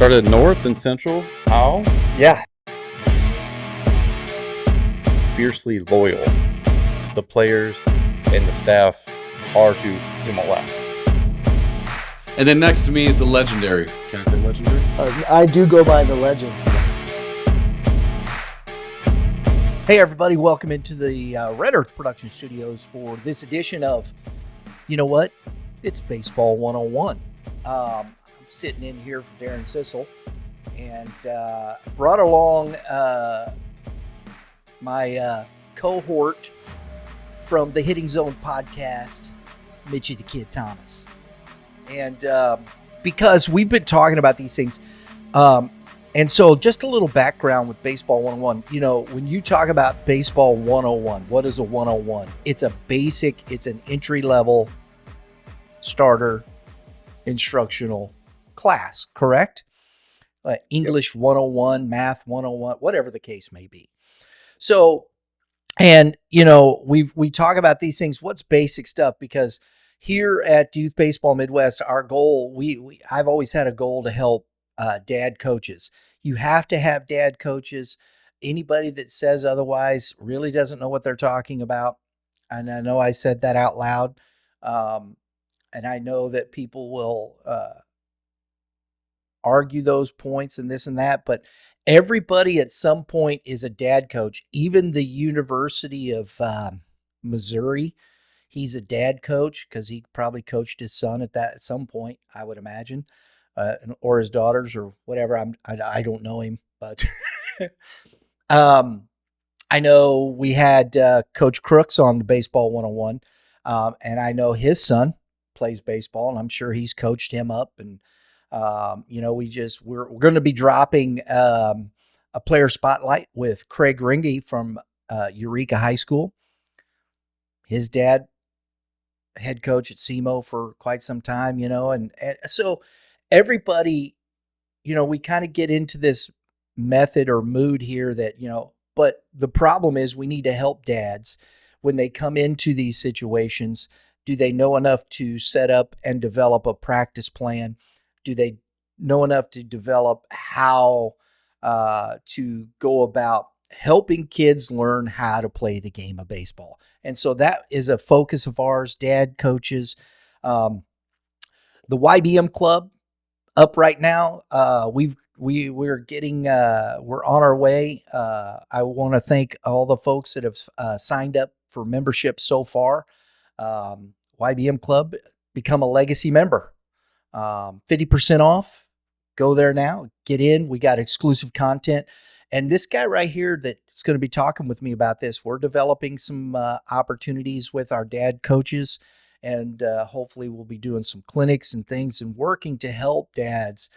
Started north and central. How? Yeah. Fiercely loyal. The players and the staff are to Zuma West. And then next to me is the legendary. Can I say legendary? I do go by the legend. Hey, everybody. Welcome into the Red Earth Production Studios for this edition of, you know what? It's Baseball 101. I'm sitting in here for Darren Sissel and brought along my cohort from the Hitting Zone podcast, Mitch the Kid Thomas. And because we've been talking about these things, and so just a little background with Baseball 101. You know, when you talk about Baseball 101, what is a 101? It's a basic, it's an entry-level starter instructional class, correct? English 101, Math 101, whatever the case may be. So, and, you know, we talk about these things. What's basic stuff? Because here at Youth Baseball Midwest, our goal, I've always had a goal to help dad coaches. You have to have dad coaches. Anybody that says otherwise really doesn't know what they're talking about. And I know I said that out loud. And I know that people will argue those points and this and that, but everybody at some point is a dad coach. Even the University of Missouri, he's a dad coach because he probably coached his son at some point, I would imagine, or his daughters or whatever. I don't know him, but I know we had Coach Crooks on the Baseball 101, and I know his son plays baseball, and I'm sure he's coached him up. And you know, we're going to be dropping a player spotlight with Craig Ringy from Eureka High School. His dad, head coach at SEMO for quite some time, you know, and so everybody, you know, we kind of get into this method or mood here that, you know, but the problem is we need to help dads when they come into these situations. Do they know enough to set up and develop a practice plan? Do they know enough to develop how to go about helping kids learn how to play the game of baseball? And so that is a focus of ours, dad coaches. The YBM Club up right now. We're on our way. I want to thank all the folks that have signed up for membership so far. YBM Club, become a legacy member. 50% off. Go there now. Get in. We got exclusive content. And this guy right here that's going to be talking with me about this, we're developing some opportunities with our dad coaches. And hopefully we'll be doing some clinics and things and working to help dads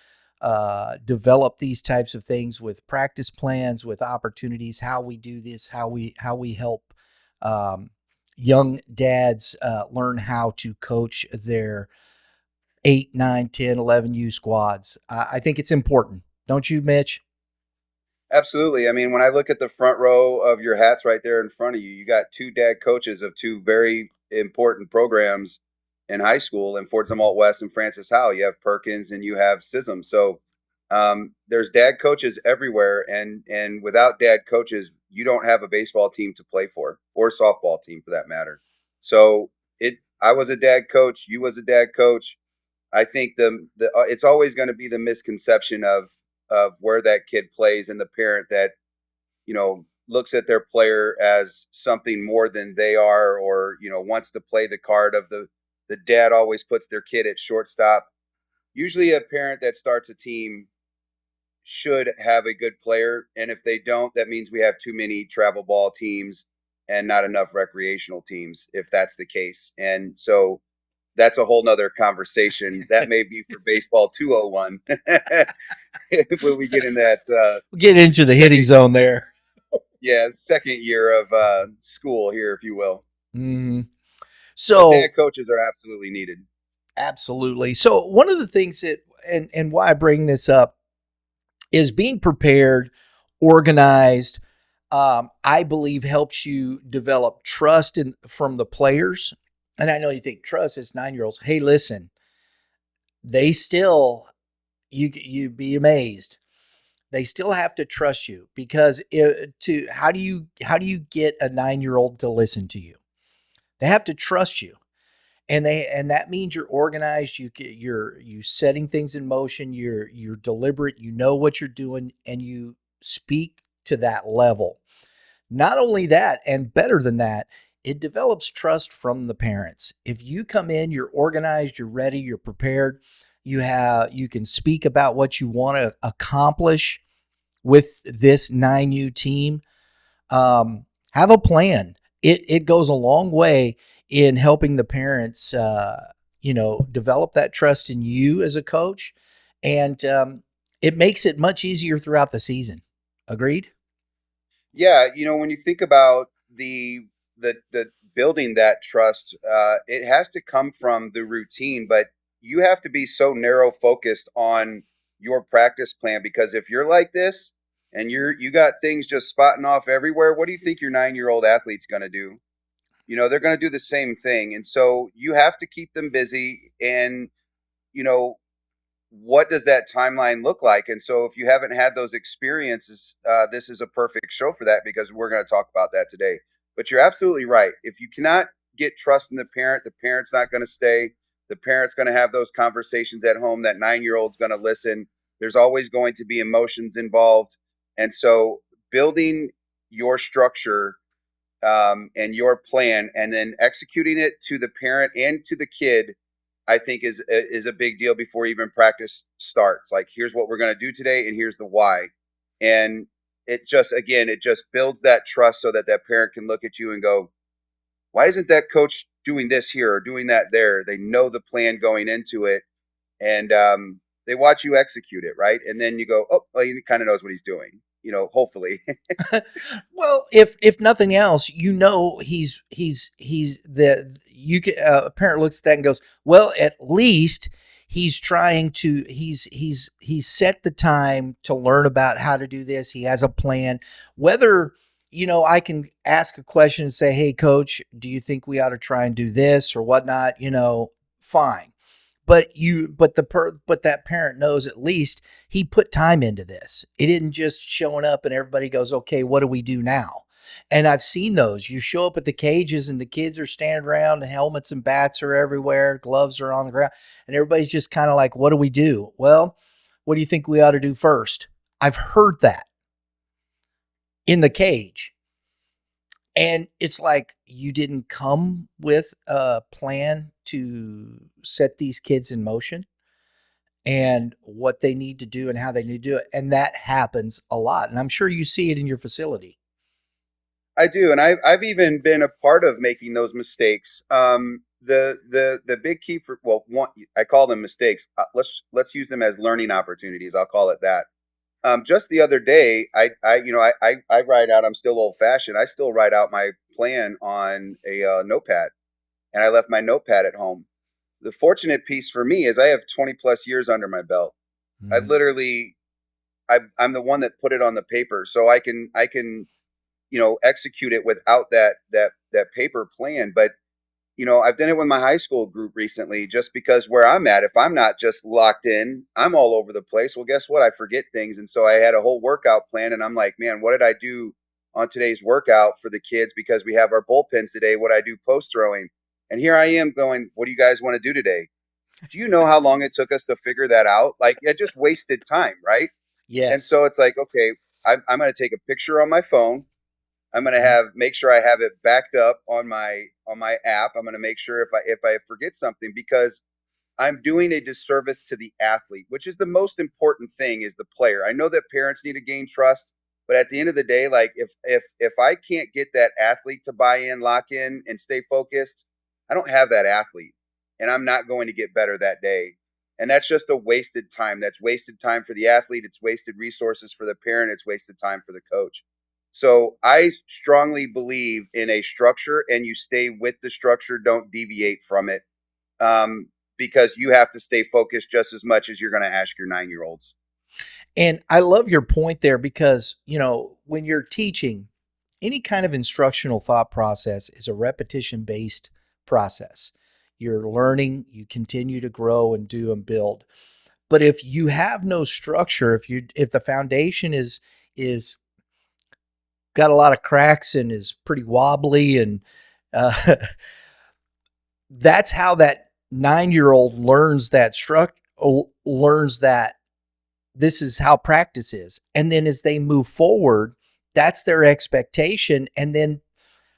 develop these types of things with practice plans, with opportunities, how we do this, how we help young dads learn how to coach their 8, 9, 10, 11U squads. I think it's important. Don't you, Mitch? Absolutely. I mean, when I look at the front row of your hats right there in front of you, you got two dad coaches of two very important programs in high school, in Fort Zumwalt West and Francis Howell. You have Perkins and you have SISM. So there's dad coaches everywhere. And without dad coaches, you don't have a baseball team to play for, or softball team for that matter. So I was a dad coach. You was a dad coach. I think it's always going to be the misconception of where that kid plays and the parent that, you know, looks at their player as something more than they are, or, you know, wants to play the card of the dad always puts their kid at shortstop. Usually a parent that starts a team should have a good player. And if they don't, that means we have too many travel ball teams and not enough recreational teams, if that's the case. And so that's a whole nother conversation. That may be for Baseball 201 when we get in that. We'll get into the hitting zone there. Yeah, second year of school here, if you will. Mm-hmm. So but dad coaches are absolutely needed. Absolutely. So one of the things that, and why I bring this up, is being prepared, organized, I believe helps you develop trust from the players. And I know you think trust is 9-year-olds. Hey, listen, they still, you'd be amazed. They still have to trust you because how do you get a 9-year-old to listen to you? They have to trust you, and that means you're organized. You setting things in motion. You're deliberate. You know what you're doing, and you speak to that level. Not only that, and better than that, it develops trust from the parents. If you come in, you're organized, you're ready, you're prepared. You can speak about what you want to accomplish with this 9U team. Have a plan. It goes a long way in helping the parents, develop that trust in you as a coach, and it makes it much easier throughout the season. Agreed? Yeah, when you think about the building that trust, it has to come from the routine, but you have to be so narrow focused on your practice plan, because if you're like this and you got things just spotting off everywhere, what do you think your 9-year-old athlete's going to do? They're going to do the same thing. And so you have to keep them busy, and you know what does that timeline look like? And so if you haven't had those experiences, this is a perfect show for that, because we're going to talk about that today. But you're absolutely right. If you cannot get trust in the parent's not going to stay. The parent's going to have those conversations at home. That 9-year-old's going to listen. There's always going to be emotions involved. And so building your structure, and your plan, and then executing it to the parent and to the kid, I think is a big deal before even practice starts. Like, here's what we're going to do today, and here's the why. And it just builds that trust so that that parent can look at you and go, why isn't that coach doing this here or doing that there? They know the plan going into it, and they watch you execute it, right? And then you go, oh, well, he kind of knows what he's doing, hopefully. Well, if nothing else, a parent looks at that and goes, well, at least he's trying to he's set the time to learn about how to do this. He has a plan. Whether I can ask a question and say, hey, coach, do you think we ought to try and do this or whatnot? Fine. But that parent knows at least he put time into this. It isn't just showing up and everybody goes, okay, what do we do now? And I've seen those. You show up at the cages and the kids are standing around and helmets and bats are everywhere. Gloves are on the ground. And everybody's just kind of like, what do we do? Well, what do you think we ought to do first? I've heard that in the cage. And it's like, you didn't come with a plan to set these kids in motion and what they need to do and how they need to do it. And that happens a lot. And I'm sure you see it in your facility. I do, and I've even been a part of making those mistakes. The big key for, well, one, I call them mistakes. Let's use them as learning opportunities. I'll call it that. Just the other day, I write out. I'm still old fashioned. I still write out my plan on a notepad, and I left my notepad at home. The fortunate piece for me is I have 20 plus years under my belt. I literally, I'm the one that put it on the paper, so I can execute it without that paper plan. But I've done it with my high school group recently, just because where I'm at, if I'm not just locked in, I'm all over the place. Well, guess what? I forget things. And so I had a whole workout plan, and I'm like, man, what did I do on today's workout for the kids? Because we have our bullpens today. What I do post throwing. And here I am going, what do you guys want to do today? Do you know how long it took us to figure that out? Like, it just wasted time, right? Yes. And so it's like, okay, I'm going to take a picture on my phone. I'm going to make sure I have it backed up on my app. I'm going to make sure if I forget something, because I'm doing a disservice to the athlete, which is the most important thing, is the player. I know that parents need to gain trust, but at the end of the day, like, if I can't get that athlete to buy in, lock in, and stay focused, I don't have that athlete, and I'm not going to get better that day. And that's just a wasted time. That's wasted time for the athlete. It's wasted resources for the parent. It's wasted time for the coach. So I strongly believe in a structure, and you stay with the structure. Don't deviate from it, because you have to stay focused just as much as you're going to ask your 9-year-olds. And I love your point there, because, when you're teaching, any kind of instructional thought process is a repetition-based process. You're learning, you continue to grow and do and build. But if you have no structure, if the foundation is got a lot of cracks and is pretty wobbly, and uh, that's how that 9-year-old learns learns that this is how practice is. And then as they move forward, that's their expectation. And then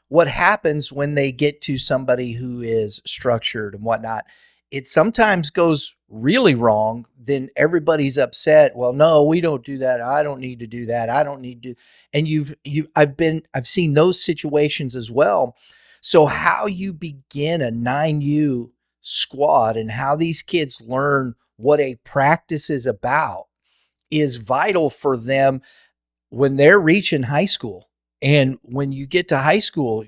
what happens when they get to somebody who is structured and whatnot, it sometimes goes really wrong. Then everybody's upset. Well, no, we don't do that. I don't need to do that. I don't need to. And I've seen those situations as well. So how you begin a 9U squad and how these kids learn what a practice is about is vital for them when they're reaching high school. And when you get to high school,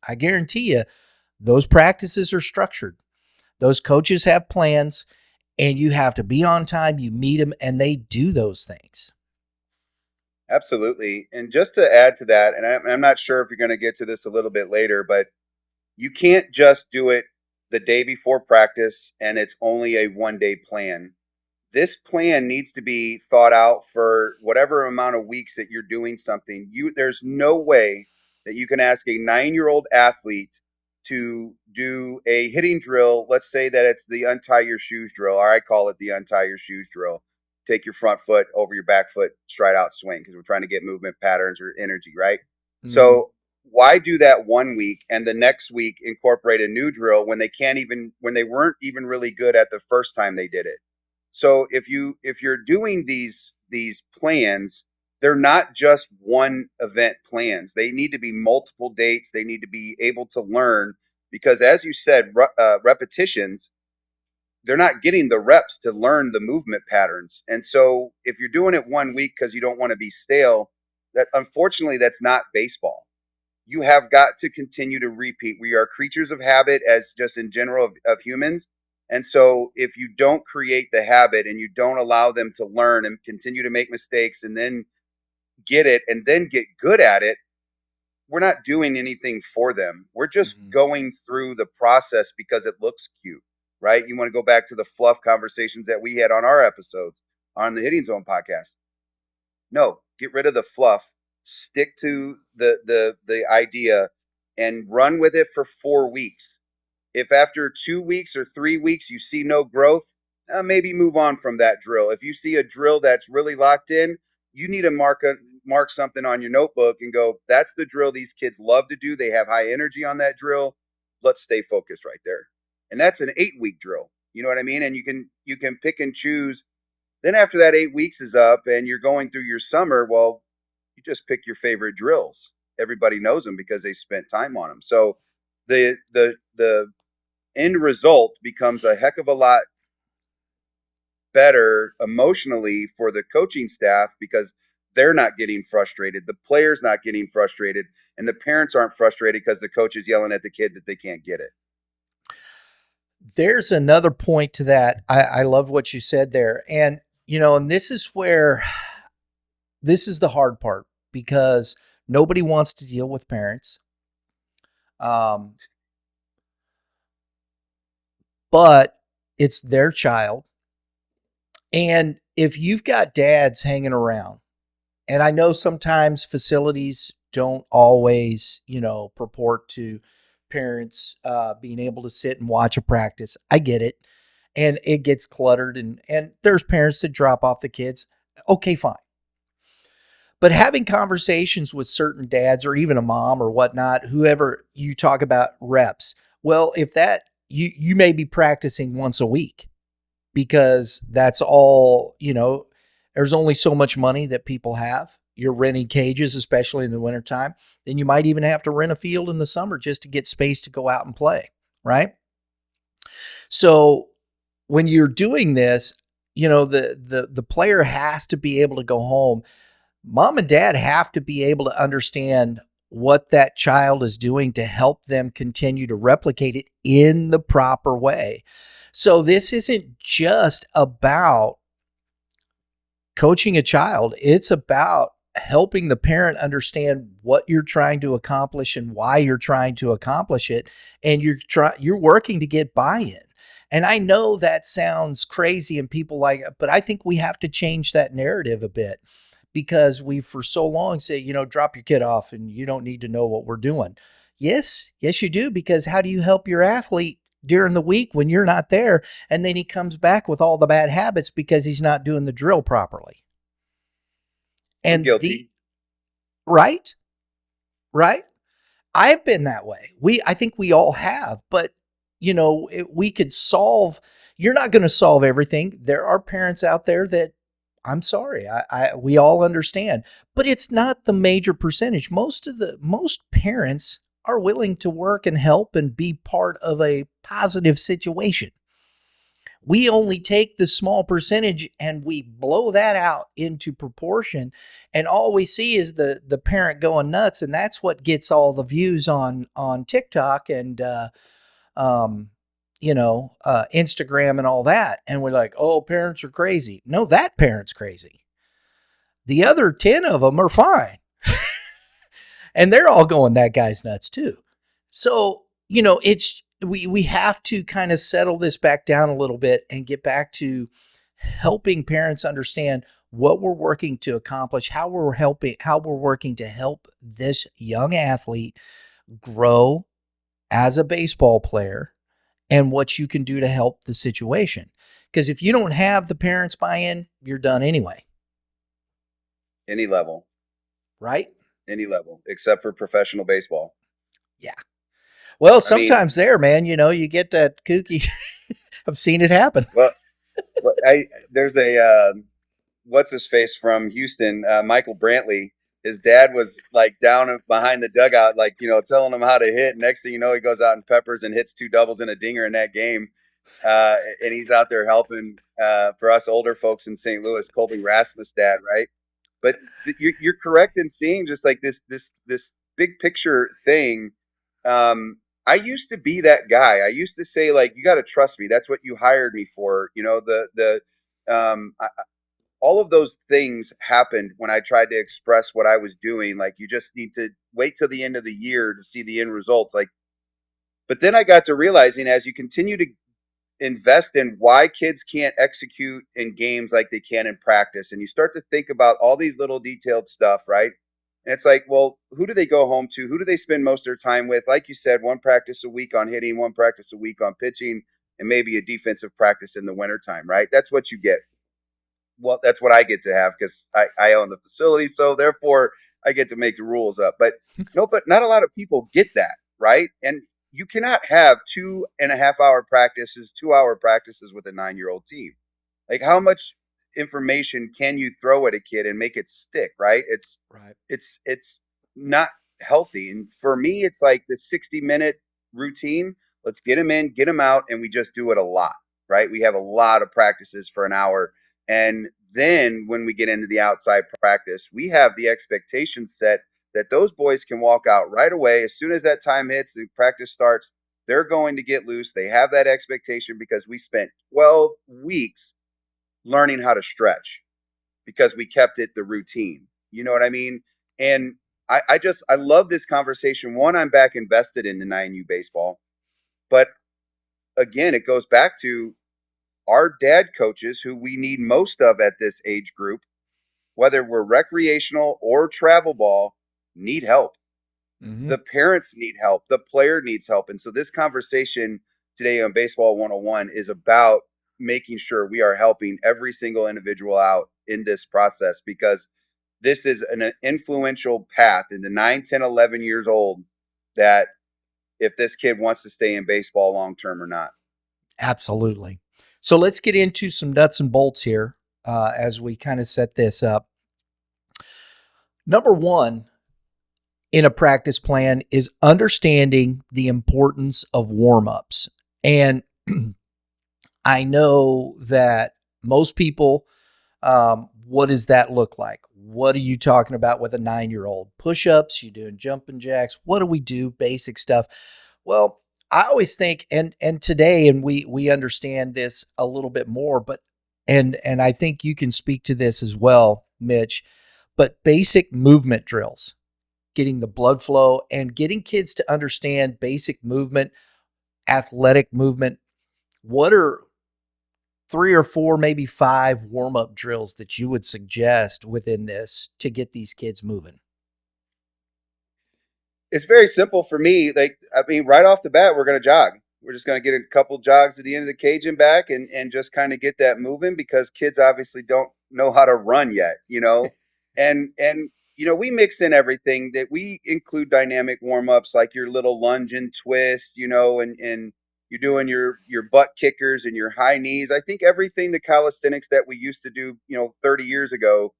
I guarantee you, those practices are structured. Those coaches have plans, and you have to be on time. You meet them, and they do those things. Absolutely. And just to add to that, and I'm not sure if you're going to get to this a little bit later, but you can't just do it the day before practice and it's only a 1-day plan. This plan needs to be thought out for whatever amount of weeks that you're doing something. There's no way that you can ask a 9-year-old athlete to do a hitting drill. Let's say that it's the untie your shoes drill, or I call it the untie your shoes drill. Take your front foot over your back foot, stride out swing, because we're trying to get movement patterns or energy, right? Mm-hmm. So why do that 1 week and the next week incorporate a new drill when they weren't even really good at the first time they did it? So if you're doing these plans, they're not just one event plans. They need to be multiple dates. They need to be able to learn, because as you said, repetitions, they're not getting the reps to learn the movement patterns. And so if you're doing it 1 week because you don't want to be stale, that unfortunately that's not baseball. You have got to continue to repeat. We are creatures of habit, as just in general of humans. And so if you don't create the habit and you don't allow them to learn and continue to make mistakes and then get it and then get good at it, we're not doing anything for them. We're just going through the process because it looks cute, right? You want to go back to the fluff conversations that we had on our episodes on the Hitting Zone podcast. No, get rid of the fluff. Stick to the idea and run with it for 4 weeks. If after 2 weeks or 3 weeks you see no growth, maybe move on from that drill. If you see a drill that's really locked in, you need to mark something on your notebook and go, that's the drill these kids love to do. They have high energy on that drill. Let's stay focused right there. And that's an 8-week drill. You know what I mean? And you can pick and choose. Then after that 8 weeks is up and you're going through your summer, well, you just pick your favorite drills. Everybody knows them because they spent time on them. So the end result becomes a heck of a lot better emotionally for the coaching staff because they're not getting frustrated. The player's not getting frustrated, and the parents aren't frustrated because the coach is yelling at the kid that they can't get it. There's another point to that. I love what you said there. And, and this is the hard part, because nobody wants to deal with parents. But it's their child. And if you've got dads hanging around, and I know sometimes facilities don't always, purport to parents being able to sit and watch a practice. I get it. And it gets cluttered, and there's parents that drop off the kids. Okay, fine. But having conversations with certain dads or even a mom or whatnot, whoever you talk about reps, well, if that, you may be practicing once a week because that's all, there's only so much money that people have. You're renting cages, especially in the wintertime. Then you might even have to rent a field in the summer just to get space to go out and play, right? So when you're doing this, the player has to be able to go home. Mom and dad have to be able to understand what that child is doing to help them continue to replicate it in the proper way. So this isn't just about coaching a child. It's about helping the parent understand what you're trying to accomplish and why you're trying to accomplish it. And you're working to get buy-in. And I know that sounds crazy and people like it, but I think we have to change that narrative a bit because we for so long say, drop your kid off and you don't need to know what we're doing. Yes, you do, because how do you help your athlete during the week when you're not there and then he comes back with all the bad habits because he's not doing the drill properly? I'm And guilty. Right? Right? I've been that way. I think we all have, but we could solve. You're not going to solve everything. There are parents out there that, I'm sorry, we all understand, but it's not the major percentage. Most parents are willing to work and help and be part of a positive situation. We only take the small percentage and we blow that out into proportion, and all we see is the parent going nuts, and that's what gets all the views on TikTok and Instagram and all that. And we're like, oh, parents are crazy. No, that parent's crazy. The other 10 of them are fine. And they're all going, that guy's nuts too. So, we have to kind of settle this back down a little bit and get back to helping parents understand what we're working to accomplish, how we're working to help this young athlete grow as a baseball player, and what you can do to help the situation. Because if you don't have the parents buy-in, you're done anyway. Any level. Right? Any level, except for professional baseball. Yeah. Well, sometimes man, you get that kooky. I've seen it happen. Well, there's a what's his face from Houston, Michael Brantley. His dad was like down behind the dugout, like, telling him how to hit. Next thing you know, he goes out and peppers and hits 2 doubles and a dinger in that game. And he's out there helping for us older folks in St. Louis, Colby Rasmus' dad, right? But you're correct in seeing just like this big picture thing. I used to be that guy. I used to say, like, you got to trust me. That's what you hired me for. All of those things happened when I tried to express what I was doing. Like, you just need to wait till the end of the year to see the end results. Like, but then I got to realizing as you continue to invest in why kids can't execute in games like they can in practice, and you start to think about all these little detailed stuff, right? And it's like, well, who do they go home to? Who do they spend most of their time with? Like you said, 1 practice a week on hitting, 1 practice a week on pitching, and maybe a defensive practice in the wintertime, right? That's what you get. Well, that's what I get to have because I own the facility. So therefore I get to make the rules up. But but not a lot of people get that, right? And you cannot have 2.5-hour practices, 2-hour practices with a 9-year-old team. Like, how much information can you throw at a kid and make it stick, right? It's not healthy. And for me, it's like the 60-minute routine. Let's get them in, get them out, and we just do it a lot, right? We have a lot of practices for an hour. And then when we get into the outside practice, we have the expectation set that those boys can walk out right away. As soon as that time hits, the practice starts, they're going to get loose. They have that expectation because we spent 12 weeks learning how to stretch because we kept it the routine. You know what I mean? And I love this conversation. One, I'm back invested in the 9U baseball. But again, it goes back to our dad coaches, who we need most of at this age group, whether we're recreational or travel ball, need help. Mm-hmm. The parents need help. The player needs help. And so this conversation today on Baseball 101 is about making sure we are helping every single individual out in this process, because this is an influential path in the 9, 10, 11 years old, that if this kid wants to stay in baseball long term or not. Absolutely. So let's get into some nuts and bolts here as we kind of set this up. Number 1 in a practice plan is understanding the importance of warm-ups. And I know that most people, what does that look like? What are you talking about with a 9-year-old? Push-ups, you doing jumping jacks? What do we do? Basic stuff. Well, I always think, and today, and we understand this a little bit more, but and I think you can speak to this as well, Mitch, but basic movement drills, getting the blood flow and getting kids to understand basic movement, athletic movement, what are 3 or 4, maybe 5 warm-up drills that you would suggest within this to get these kids moving? It's very simple for me. Like, I mean, right off the bat, we're going to jog. We're just going to get a couple jogs at the end of the cage and back, and just kind of get that moving, because kids obviously don't know how to run yet, and we mix in everything. That we include dynamic warm-ups, like your little lunge and twist, and you're doing your butt kickers and your high knees. I think everything, the calisthenics that we used to do, 30 years ago,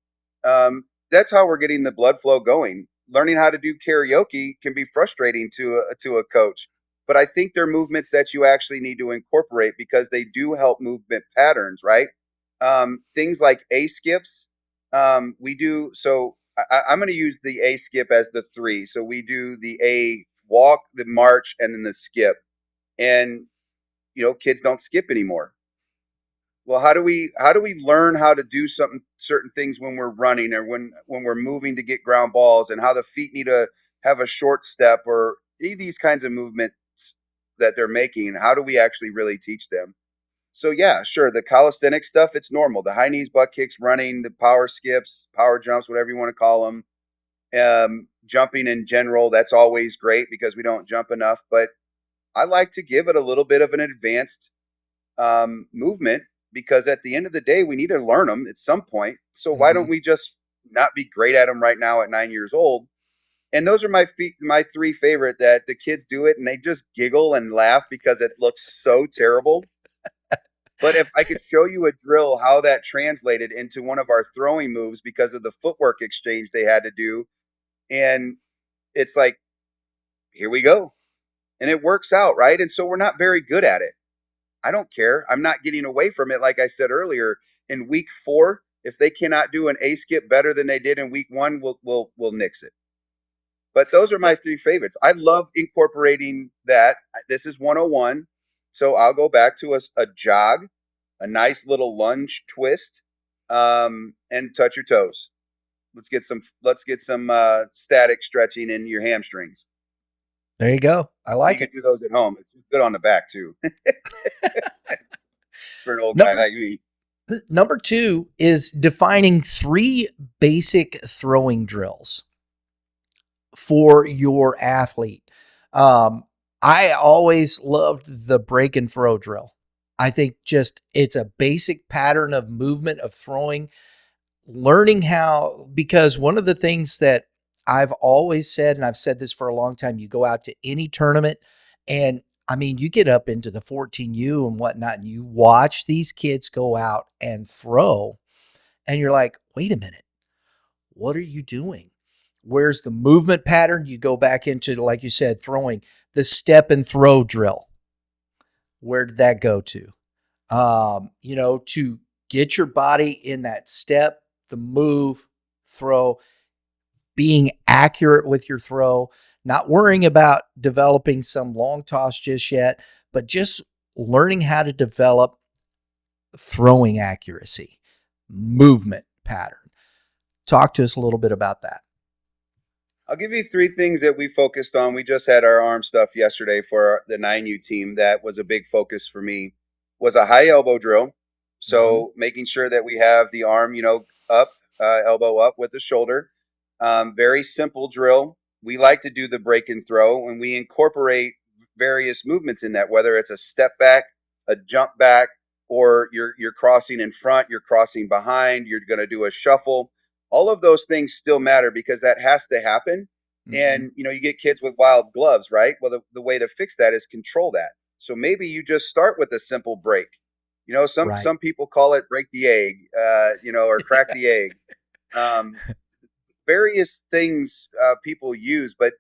that's how we're getting the blood flow going. Learning how to do karaoke can be frustrating to a coach, but I think they're movements that you actually need to incorporate, because they do help movement patterns, right? Things like A skips, we do. So I'm going to use the A skip as the three. So we do the A walk, the march, and then the skip. And kids don't skip anymore. Well, how do we learn how to do certain things when we're running, or when we're moving to get ground balls, and how the feet need to have a short step, or any of these kinds of movements that they're making? How do we actually really teach them? So yeah, sure, the calisthenic stuff, it's normal. The high knees, butt kicks, running, the power skips, power jumps, whatever you want to call them. Jumping in general, that's always great, because we don't jump enough. But I like to give it a little bit of an advanced movement, because at the end of the day, we need to learn them at some point. So why Mm-hmm. don't we just not be great at them right now at 9 years old? And those are my three favorite, that the kids do it and they just giggle and laugh because it looks so terrible. But if I could show you a drill, how that translated into one of our throwing moves because of the footwork exchange they had to do, and it's like, here we go. And it works out, right? And so we're not very good at it. I don't care. I'm not getting away from it. Like I said earlier, in week 4, if they cannot do an A skip better than they did in week 1, we'll nix it. But those are my 3 favorites. I love incorporating that. This is 101. So I'll go back to a jog, a nice little lunge twist, and touch your toes. Let's get some static stretching in your hamstrings. There you go. I You like can it. do those at home. It's good on the back too, for an old guy Number like me. number 2 is defining 3 basic throwing drills for your athlete. Um, I always loved the break and throw drill. I think just it's a basic pattern of movement of throwing, learning how, because one of the things that I've always said, and I've said this for a long time, you go out to any tournament and I mean, you get up into the 14U and whatnot, and you watch these kids go out and throw, and you're like, wait a minute, what are you doing? Where's the movement pattern? You go back into, like you said, throwing the step and throw drill. Where did that go to? To get your body in that step, the move, throw, being accurate with your throw, not worrying about developing some long toss just yet, but just learning how to develop throwing accuracy, movement pattern. Talk to us a little bit about that. I'll give you 3 things that we focused on. We just had our arm stuff yesterday for the 9U team. That was a big focus for me. Was a high elbow drill. Mm-hmm. So making sure that we have the arm, up, elbow up with the shoulder. Very simple drill. We like to do the break and throw, and we incorporate various movements in that, whether it's a step back, a jump back, or you're crossing in front, you're crossing behind, you're going to do a shuffle. All of those things still matter, because that has to happen. Mm-hmm. And you get kids with wild gloves, right? Well, the way to fix that is control that. So maybe you just start with a simple break. Right. Some people call it break the egg, or crack the egg. Um, Various things people use, but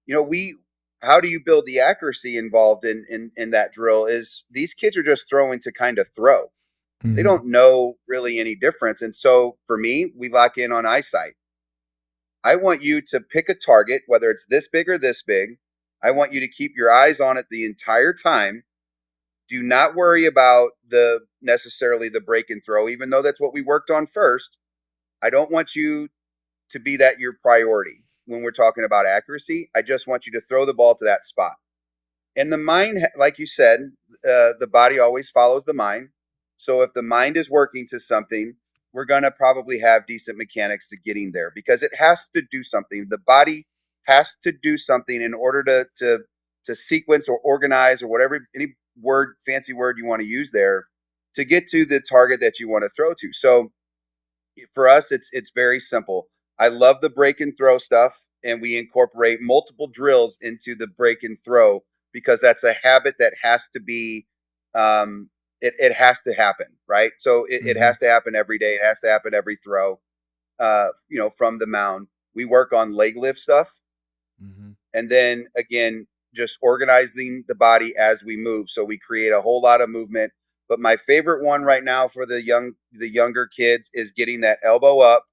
we how do you build the accuracy involved in that drill? Is these kids are just throwing to kind of throw. They Mm-hmm. don't know really any difference. And so for me, we lock in on eyesight. I want you to pick a target, whether it's this big or this big. I want you to keep your eyes on it the entire time. Do not worry about necessarily the break and throw, even though that's what we worked on first. I don't want you to be that your priority when we're talking about accuracy. I just want you to throw the ball to that spot. And the mind, like you said, the body always follows the mind. So if the mind is working to something, we're going to probably have decent mechanics to getting there because it has to do something. The body has to do something in order to sequence or organize or whatever, any word, fancy word you want to use there, to get to the target that you want to throw to. So for us, it's very simple. I love the break and throw stuff, and we incorporate multiple drills into the break and throw because that's a habit that has to be, it has to happen, right? So it Mm-hmm. has to happen every day. It has to happen every throw, from the mound. We work on leg lift stuff, Mm-hmm. and then again, just organizing the body as we move. So we create a whole lot of movement. But my favorite one right now for the younger kids is getting that elbow up,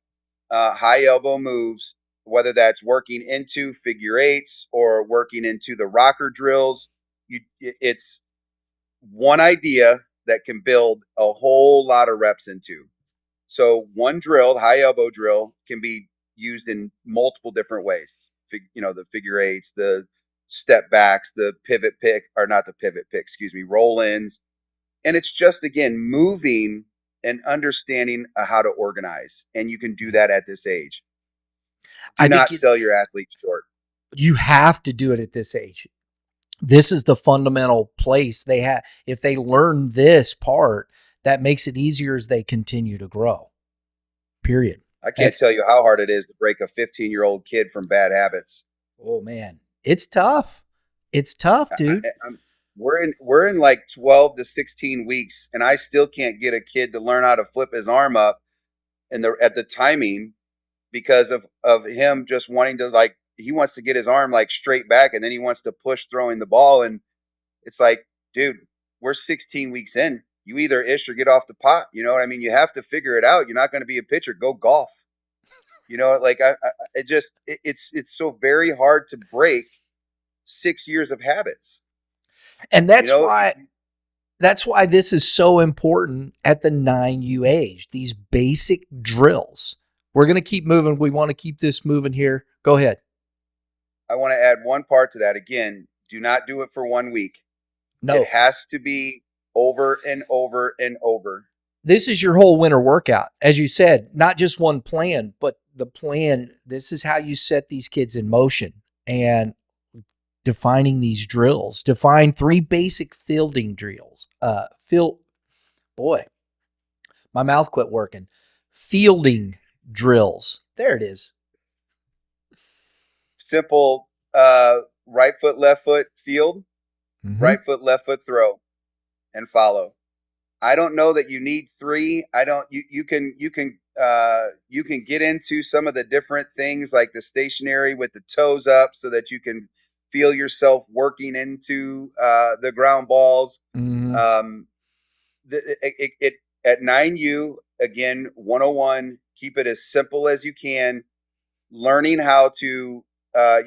high elbow moves, whether that's working into figure eights or working into the rocker drills. It's one idea that can build a whole lot of reps into. So one drill, high elbow drill, can be used in multiple different ways. The figure eights, the step backs, the pivot pick, or not the pivot pick, excuse me, roll ins. And it's just, again, moving and understanding how to organize. And you can do that at this age. Do I think not sell your athletes short. you have to do it at this age. This is the fundamental place they have. If they learn this part, that makes it easier as they continue to grow. Period. I can't tell you how hard it is to break a 15-year-old kid from bad habits. Oh man, it's tough. It's tough, dude. We're in like 12 to 16 weeks, and I still can't get a kid to learn how to flip his arm up at the timing because of him just wanting to, like, he wants to get his arm like straight back, and then he wants to push throwing the ball, and it's like, dude, we're 16 weeks in. You either ish or get off the pot. You know what I mean? You have to figure it out. You're not going to be a pitcher. Go golf. Like it's so very hard to break 6 years of habits. And You know, that's why this is so important at the 9U age. These basic drills. We're going to keep moving. We want to keep this moving here. Go ahead. I want to add one part to that. Again, do not do it for 1 week. No. It has to be over and over and over. This is your whole winter workout. As you said, not just one plan, but the plan. This is how you set these kids in motion and defining these drills. Define 3 basic fielding drills. Boy, my mouth quit working. Fielding drills. There it is. Simple, right foot, left foot field, right foot, left foot throw, and follow. I don't know that you need 3. You can get into some of the different things like the stationary with the toes up so that you can feel yourself working into the ground balls. At 9U, again, 101, keep it as simple as you can. Learning how to,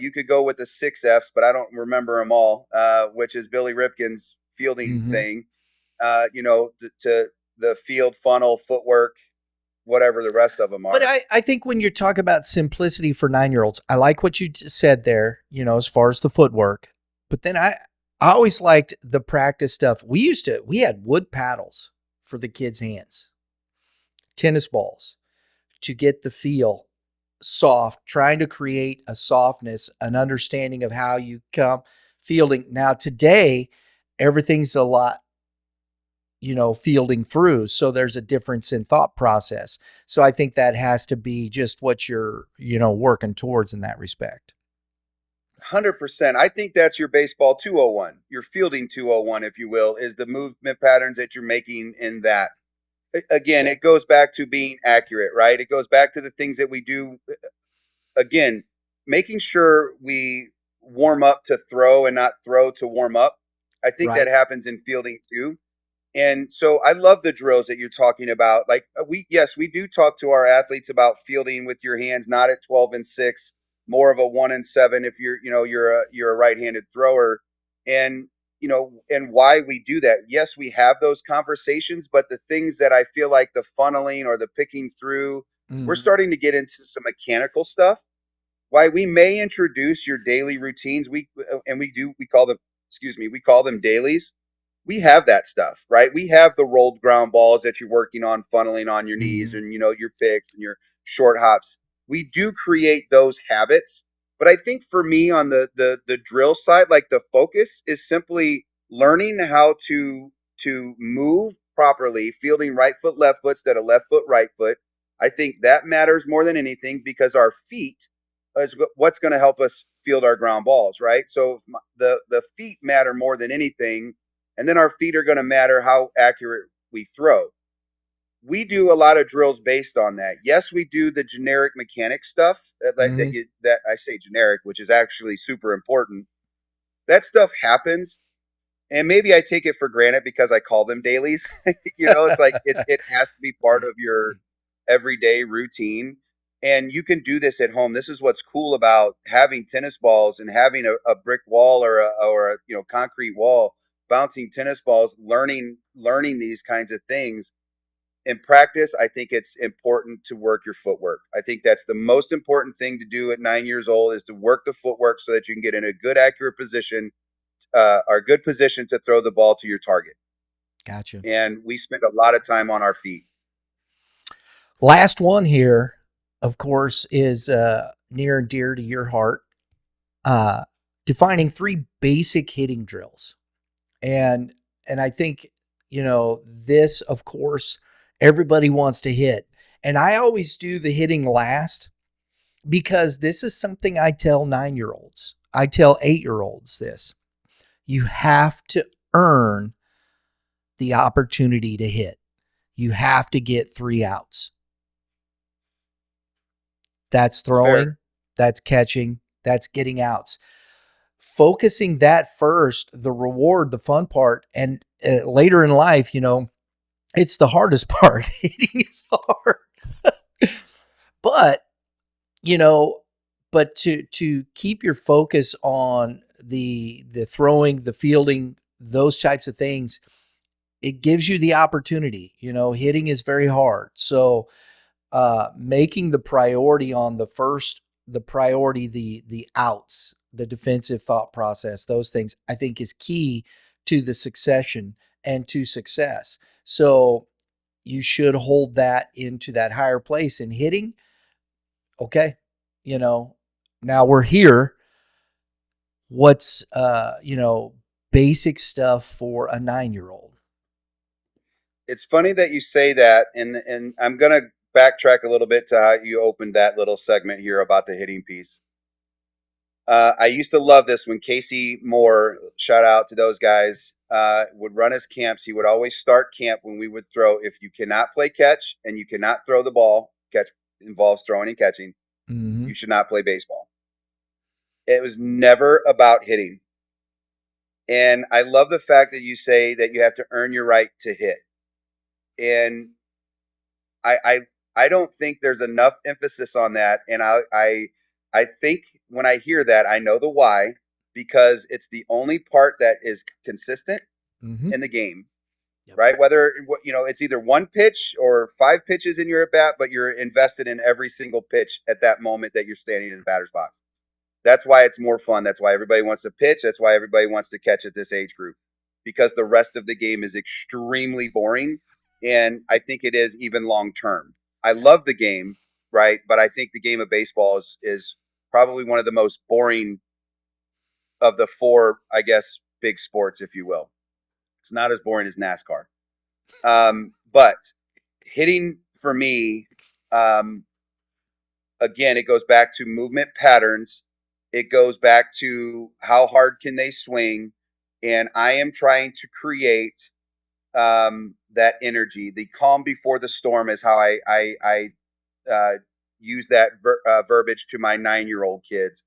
you could go with the 6 Fs, but I don't remember them all, which is Billy Ripken's fielding thing. To the field, funnel, footwork, whatever the rest of them are. But I think when you talk about simplicity for 9-year-olds, I like what you just said there, as far as the footwork. But then I always liked the practice stuff. We had wood paddles for the kids' hands, tennis balls to get the feel soft, trying to create a softness, an understanding of how you come fielding. Now today, everything's a lot, fielding through. So there's a difference in thought process. So I think that has to be just what you're, working towards in that respect. 100%. I think that's your baseball 201, your fielding 201, if you will, is the movement patterns that you're making in that. Again, it goes back to being accurate, right? It goes back to the things that we do. Again, making sure we warm up to throw and not throw to warm up. I think that happens in fielding too. And so I love the drills that you're talking about. Like we do talk to our athletes about fielding with your hands, not at 12 and 6, more of a 1 and 7 if you're a right-handed thrower, and and why we do that. Yes, we have those conversations, but the things that I feel like the funneling or the picking through, we're starting to get into some mechanical stuff. Why we may introduce your daily routines. We call them excuse me, we call them dailies. We have that stuff, right? We have the rolled ground balls that you're working on, funneling on your knees, and your picks and your short hops. We do create those habits, but I think for me on the drill side, like the focus is simply learning how to move properly, fielding right foot, left foot instead of left foot, right foot. I think that matters more than anything because our feet is what's going to help us field our ground balls, right? So the feet matter more than anything, and then our feet are going to matter how accurate we throw. We do a lot of drills based on that. Yes, we do the generic mechanic stuff that I say generic, which is actually super important. That stuff happens, and maybe I take it for granted because I call them dailies. It's like it has to be part of your everyday routine. And you can do this at home. This is what's cool about having tennis balls and having a brick wall or a concrete wall, bouncing tennis balls, learning these kinds of things. In practice, I think it's important to work your footwork. I think that's the most important thing to do at 9 years old is to work the footwork so that you can get in a good, accurate position or good position to throw the ball to your target. Gotcha. And we spend a lot of time on our feet. Last one here, of course, is near and dear to your heart. Defining 3 basic hitting drills. And I think, this, of course, everybody wants to hit. And I always do the hitting last because this is something I tell 9-year-olds. I tell 8-year-olds this. You have to earn the opportunity to hit. You have to get 3 outs. That's throwing, that's catching, that's getting outs. Focusing that first, the reward, the fun part, and later in life, it's the hardest part. Hitting is hard. But, to keep your focus on the throwing, the fielding, those types of things, it gives you the opportunity. Hitting is very hard. So making the priority on the outs, the defensive thought process, those things, I think is key to the succession and to success. So you should hold that into that higher place in hitting. Okay. Now we're here. What's, basic stuff for a 9-year-old? It's funny that you say that. And I'm going to backtrack a little bit to how you opened that little segment here about the hitting piece. I used to love this when Casey Moore, shout out to those guys, would run his camps. He would always start camp when we would throw. If you cannot play catch and you cannot throw the ball, catch involves throwing and catching, you should not play baseball. It was never about hitting. And I love the fact that you say that you have to earn your right to hit. And I don't think there's enough emphasis on that. And I think when I hear that, I know the why, because it's the only part that is consistent in the game, right? Whether, it's either one pitch or 5 pitches in your at bat, but you're invested in every single pitch at that moment that you're standing in the batter's box. That's why it's more fun. That's why everybody wants to pitch. That's why everybody wants to catch at this age group, because the rest of the game is extremely boring. And I think it is even long term. I love the game, right? But I think the game of baseball is probably one of the most boring of the 4, I guess, big sports, if you will. It's not as boring as NASCAR. But hitting for me, again, it goes back to movement patterns. It goes back to how hard can they swing. And I am trying to create that energy. The calm before the storm is how I use that verbiage to my 9-year-old kids.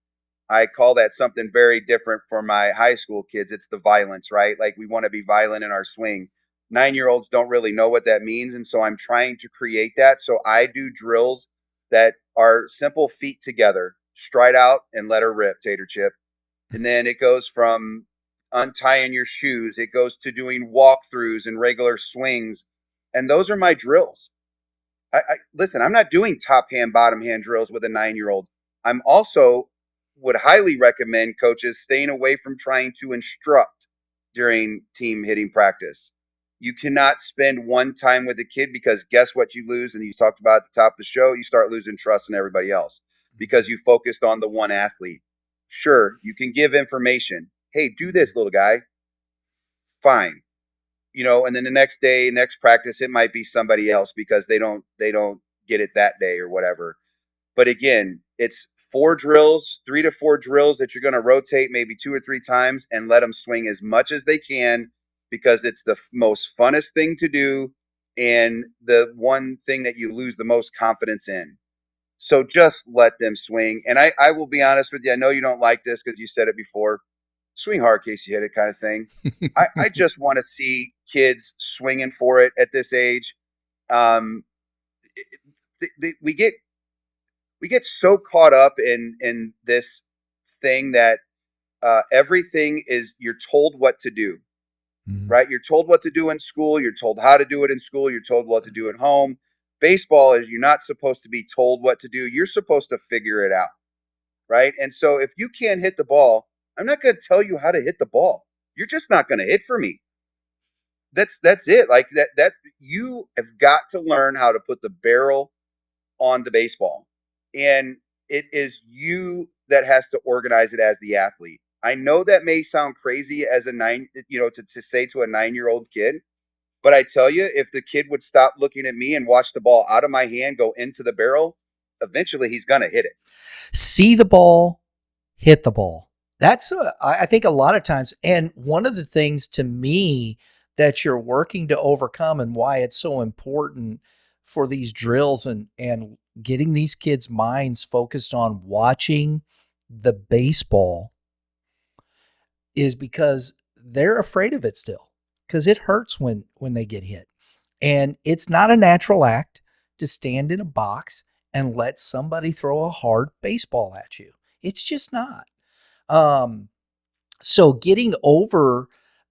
I call that something very different for my high school kids. It's the violence, right? Like we want to be violent in our swing. 9-year-olds don't really know what that means. And so I'm trying to create that. So I do drills that are simple feet together, stride out and let her rip, tater chip. And then it goes from untying your shoes. It goes to doing walkthroughs and regular swings. And those are my drills. Listen, I'm not doing top hand, bottom hand drills with a 9-year-old. I'm also would highly recommend coaches staying away from trying to instruct during team hitting practice. You cannot spend one time with a kid, because guess what you lose? And you talked about at the top of the show, you start losing trust in everybody else because you focused on the one athlete. Sure, you can give information. Hey, do this, little guy. Fine. And then the next day, next practice, it might be somebody else because they don't get it that day or whatever. But again, it's 4 drills, 3 to 4 drills that you're going to rotate maybe 2 or 3 times and let them swing as much as they can, because it's the most funnest thing to do and the one thing that you lose the most confidence in. So just let them swing. And I will be honest with you. I know you don't like this because you said it before. Swing hard, Casey, hit it kind of thing. I just want to see kids swinging for it at this age. Um, we get so caught up in this thing that everything is, you're told what to do, right? You're told what to do in school. You're told how to do it in school. You're told what to do at home. Baseball is, you're not supposed to be told what to do. You're supposed to figure it out, right? And so if you can't hit the ball, I'm not going to tell you how to hit the ball. You're just not going to hit for me. That's it. Like that you have got to learn how to put the barrel on the baseball. And it is you that has to organize it as the athlete. I know that may sound crazy as to say to a 9-year-old kid, but I tell you, if the kid would stop looking at me and watch the ball out of my hand go into the barrel, eventually he's going to hit it. See the ball, hit the ball. That's, I think, a lot of times. And one of the things to me that you're working to overcome, and why it's so important for these drills and getting these kids' minds focused on watching the baseball, is because they're afraid of it still, because it hurts when they get hit. And it's not a natural act to stand in a box and let somebody throw a hard baseball at you. It's just not. So getting over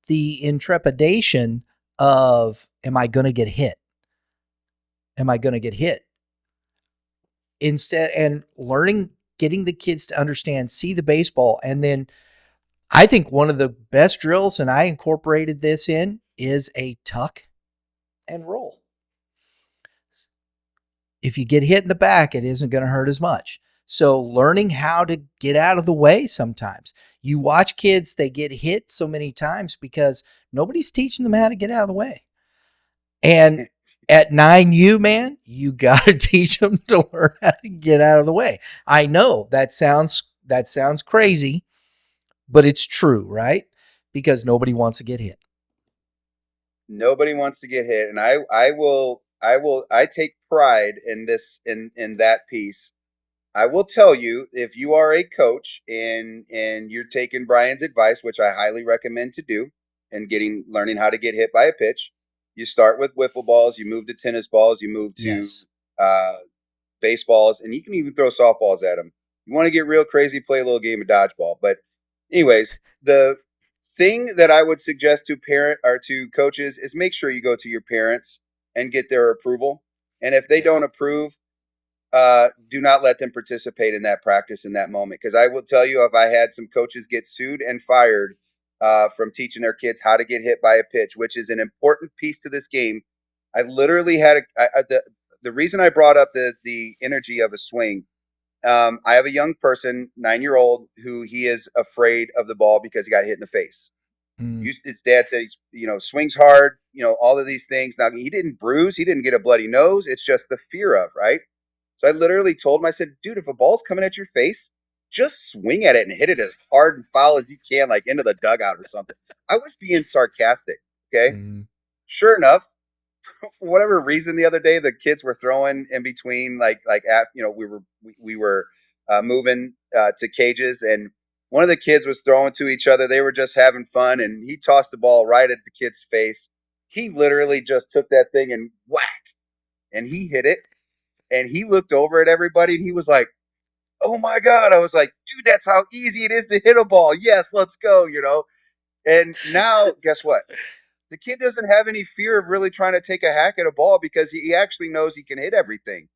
the intrepidation of, am I going to get hit? Am I going to get hit? Instead, and getting the kids to understand, see the baseball. And then I think one of the best drills, and I incorporated this in, is a tuck and roll. If you get hit in the back, it isn't going to hurt as much. So learning how to get out of the way sometimes. You watch kids, they get hit so many times because nobody's teaching them how to get out of the way. And at 9U, man, you got to teach them to learn how to get out of the way. I know that sounds crazy, but it's true, right? Because nobody wants to get hit. Nobody wants to get hit. And I take pride in this, in that piece. I will tell you, if you are a coach and you're taking Brian's advice, which I highly recommend to do, and learning how to get hit by a pitch, you start with wiffle balls, you move to tennis balls, you move to baseballs, and you can even throw softballs at them. You want to get real crazy, play a little game of dodgeball. But anyways, the thing that I would suggest to coaches is make sure you go to your parents and get their approval. And if they don't approve, do not let them participate in that practice in that moment. Because I will tell you, if I had some coaches get sued and fired from teaching their kids how to get hit by a pitch, which is an important piece to this game. I literally had the reason I brought up the energy of a swing. I have a young person, 9-year-old, who he is afraid of the ball because he got hit in the face. His dad said he's, swings hard, all of these things. Now, he didn't bruise, he didn't get a bloody nose. It's just the fear of, right? So I literally told him, I said, dude, if a ball's coming at your face, just swing at it and hit it as hard and foul as you can, like into the dugout or something. I was being sarcastic. Okay. Sure enough, for whatever reason, the other day, the kids were throwing in between, we were moving to cages, and one of the kids was throwing to each other. They were just having fun, and he tossed the ball right at the kid's face. He literally just took that thing and whack, and he hit it. And he looked over at everybody, and he was like, "Oh my God." I was like, "Dude, that's how easy it is to hit a ball. Yes, let's go." And now, guess what? The kid doesn't have any fear of really trying to take a hack at a ball because he actually knows he can hit everything.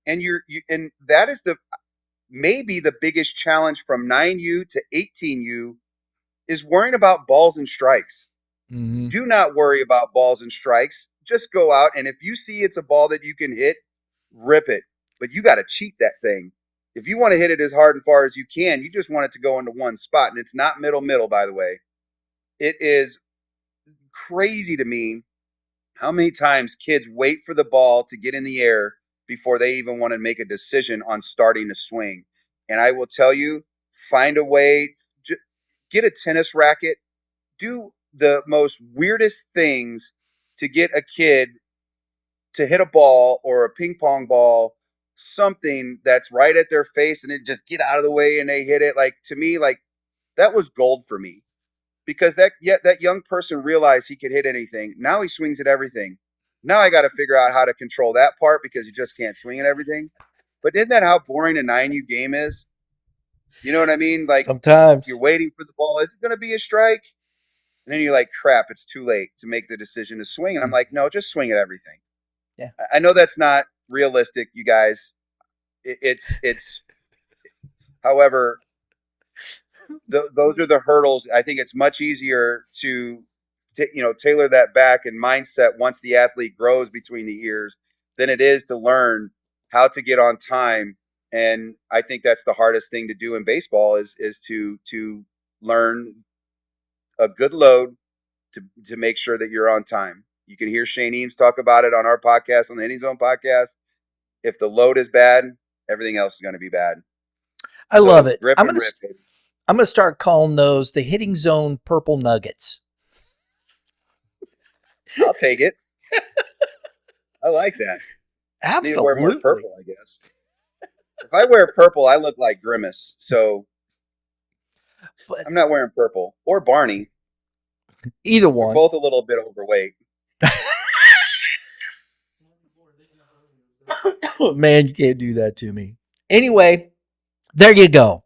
And and that is maybe the biggest challenge from 9U to 18U is worrying about balls and strikes. Mm-hmm. Do not worry about balls and strikes. Just go out, and if you see it's a ball that you can hit, rip it. But you got to cheat that thing. If you want to hit it as hard and far as you can, you just want it to go into one spot. And it's not middle, by the way. It is crazy to me how many times kids wait for the ball to get in the air before they even want to make a decision on starting to swing. And I will tell you, find a way, get a tennis racket, do the most weirdest things to get a kid to hit a ball or a ping pong ball, something that's right at their face, and it just get out of the way and they hit it. Like, to me, like, that was gold for me, because that young person realized he could hit anything. Now he swings at everything. Now I got to figure out how to control that part, because you just can't swing at everything. But isn't that how boring a 9U game is? You know what I mean? Like, Sometimes you're waiting for the ball. Is it going to be a strike? And then you're like, crap, it's too late to make the decision to swing. And I'm like, no, just swing at everything. Yeah. I know that's not realistic, you guys. It's however, those are the hurdles. I think it's much easier to tailor that back and mindset once the athlete grows between the ears than it is to learn how to get on time. And I think that's the hardest thing to do in baseball is to learn a good load to make sure that you're on time. You can hear Shane Eames talk about it on our podcast, on the Hitting Zone podcast. If the load is bad, everything else is going to be bad. I love it. Rip I'm and gonna rip, baby. I'm gonna start calling those the Hitting Zone Purple Nuggets. I'll take it. I like that. I need to wear more Absolutely. purple, I guess. If I wear purple, I look like Grimace. So But I'm not wearing purple. Or Barney. either We're one. both a little bit overweight. Man, you can't do that to me. Anyway, there you go.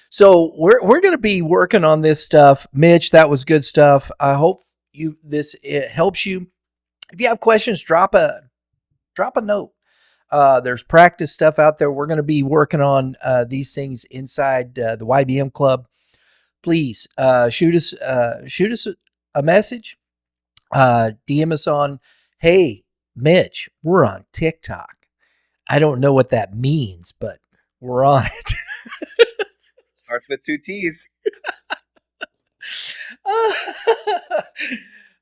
So we're going to be working on this stuff. Mitch, that was good stuff. I hope it helps you. If you have questions, drop a note. There's practice stuff out there. We're going to be working on these things inside the YBM Club. Please shoot us a message. DM us on, hey, Mitch, we're on TikTok. I don't know what that means, but we're on it. Starts with 2 T's.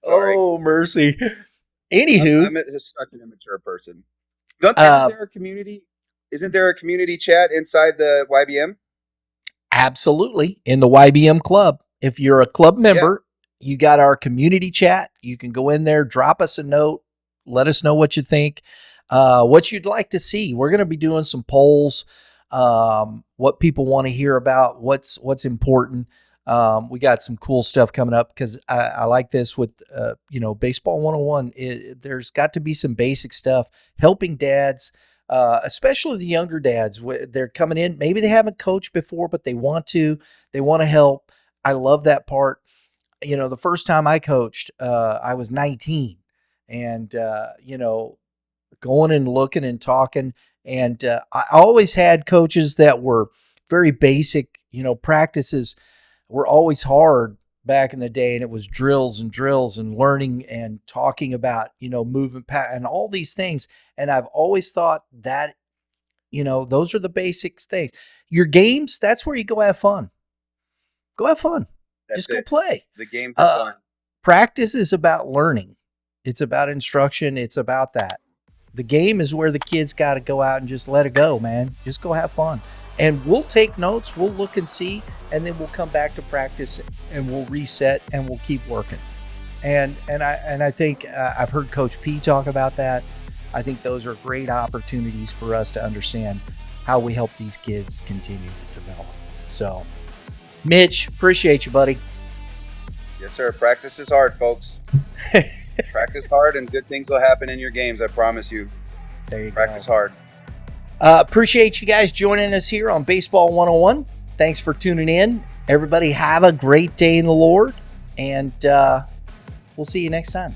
Sorry. Oh, mercy. Anywho, I'm such an immature person. Isn't there a community chat inside the YBM? absolutely. In the YBM Club. If you're a club member, you got our community chat. You can go in there, drop us a note, let us know what you think, what you'd like to see. We're going to be doing some polls, what people want to hear about, what's important. We got some cool stuff coming up because I like this with, Baseball 101. There's got to be some basic stuff helping dads, especially the younger dads. They're coming in. Maybe they haven't coached before, but they want to help. I love that part. The first time I coached, I was 19 and, going and looking and talking. And I always had coaches that were very basic, practices were always hard back in the day. And it was drills and learning and talking about, movement and all these things. And I've always thought that, those are the basics things. Your games, that's where you go have fun. Go have fun. Just go play. The game's fun. Practice is about learning. It's about instruction. It's about that. The game is where the kids got to go out and just let it go, man. Just go have fun. And we'll take notes. We'll look and see, and then we'll come back to practice and we'll reset and we'll keep working. And I think I've heard Coach P talk about that. I think those are great opportunities for us to understand how we help these kids continue to develop. So, Mitch, appreciate you, buddy. Yes, sir. Practice is hard, folks. Practice hard and good things will happen in your games. I promise you. There you Practice go. hard. Appreciate you guys joining us here on Baseball 101. Thanks for tuning in. Everybody have a great day in the Lord, and we'll see you next time.